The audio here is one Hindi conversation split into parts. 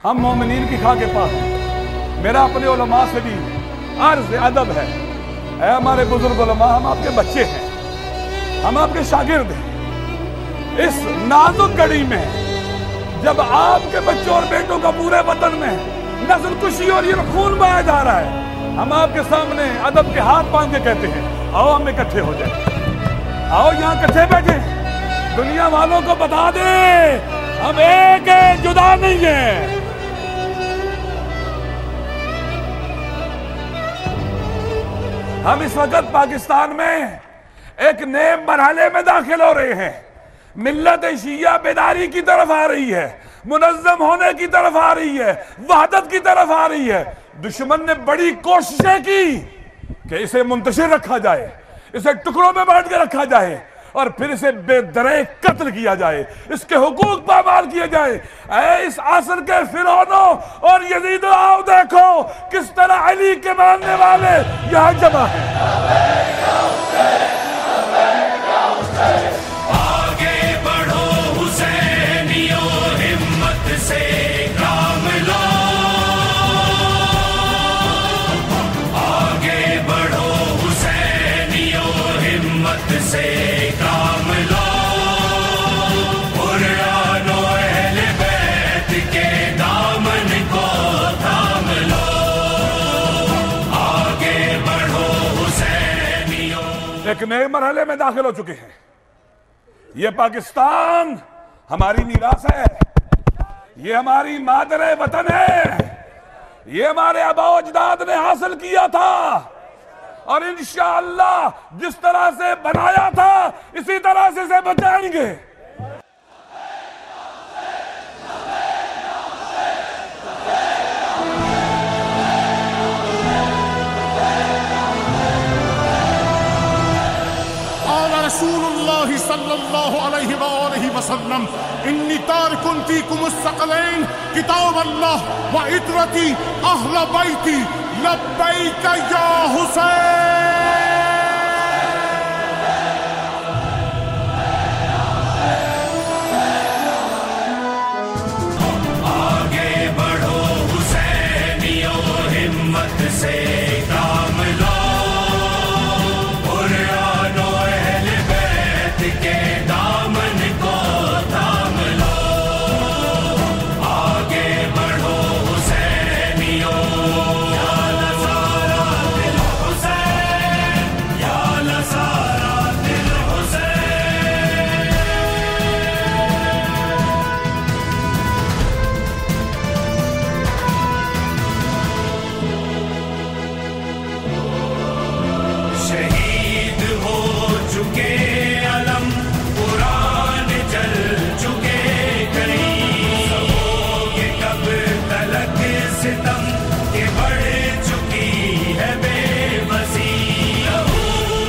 हम मोमिनीन की खाके पास हैं। मेरा अपने उलमा से भी अर्ज अदब है, ऐ हमारे बुजुर्ग उलमा, हम आपके बच्चे हैं, हम आपके शागिर्द हैं। इस नाजुक घड़ी में जब आपके बच्चों और बेटों का पूरे वतन में नस्ल कुशी और ये खून बहाया जा रहा है, हम आपके सामने अदब के हाथ बांध के कहते हैं, आओ हम इकट्ठे हो जाए, आओ यहाँ इकट्ठे बैठे, दुनिया वालों को बता दे हम एक हैं, जुदा नहीं है। हम इस वक्त पाकिस्तान में एक नए मरहले में दाखिल हो रहे हैं। मिल्लत शिया बेदारी की तरफ आ रही है, मुनज़्ज़म होने की तरफ आ रही है, वहदत की तरफ आ रही है। दुश्मन ने बड़ी कोशिशें की कि इसे मुंतशिर रखा जाए, इसे टुकड़ों में बांट के रखा जाए और फिर इसे बेदरे कत्ल किया जाए, इसके हुकूक पामाल किए जाए। ऐ इस असर के फिरौनों और यजीदों, आओ देखो किस तरह अली के मानने वाले यहाँ जमा है। आगे बढ़ो हुसैनियों, हिम्मत से काम लो। आगे बढ़ो हुसैनियों, हिम्मत से काम लो। कुरान और अहले बैत के दामन को थाम लो। आगे बढ़ो हुसैनियों। एक नए मरहले में दाखिल हो चुके हैं। ये पाकिस्तान हमारी मीरास है, ये हमारी मादरे वतन है, ये हमारे आबाओ अजदाद ने हासिल किया था और इंशाअल्लाह जिस तरह से बनाया था इसी तरह से इसे बचाएंगे। रसूलुल्लाह सल्लल्लाहु अलैहि वसल्लम इन्नी तारिकुन फीकुमुस सकलैन किताब अल्लाह व इतरती अहल बैती लब्बैक या हुसैन। आगे बढ़ो हुसैनियों, हिम्मत से काम लो। कुरान और अहले बैत के दामन को थाम लो। आगे बढ़ो हुसैनियों, या लसारा दिल हुसैन, या लसारा दिल हुसैन। शहीद हो चुके अलम, कुरान जल चुके कहीं। सबों कब तलक सितम के बढ़ चुकी है बेबसी। लहू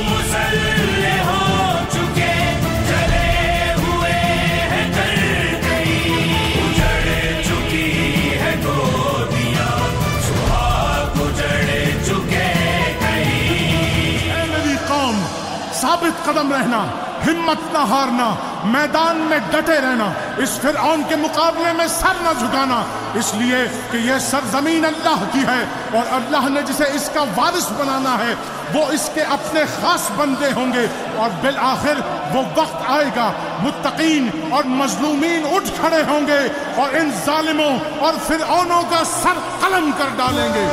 मुसल्ले हो चुके, जले हुए हैं कर गई। उजड़ चुकी है गोदियां, सुहाग उजड़ चुके कहीं। ऐ मेरी कौम, साबित कदम रहना, हिम्मत न हारना, मैदान में डटे रहना, इस फिरऔन के मुकाबले में सर न झुकाना, इसलिए कि यह सरजमीन अल्लाह की है और अल्लाह ने जिसे इसका वारिस बनाना है वो इसके अपने खास बंदे होंगे। और बिल आखिर वो वक्त आएगा, मुत्तकीन और मजलूमीन उठ खड़े होंगे और इन जालिमों और फिरऔनों का सर कलम कर डालेंगे।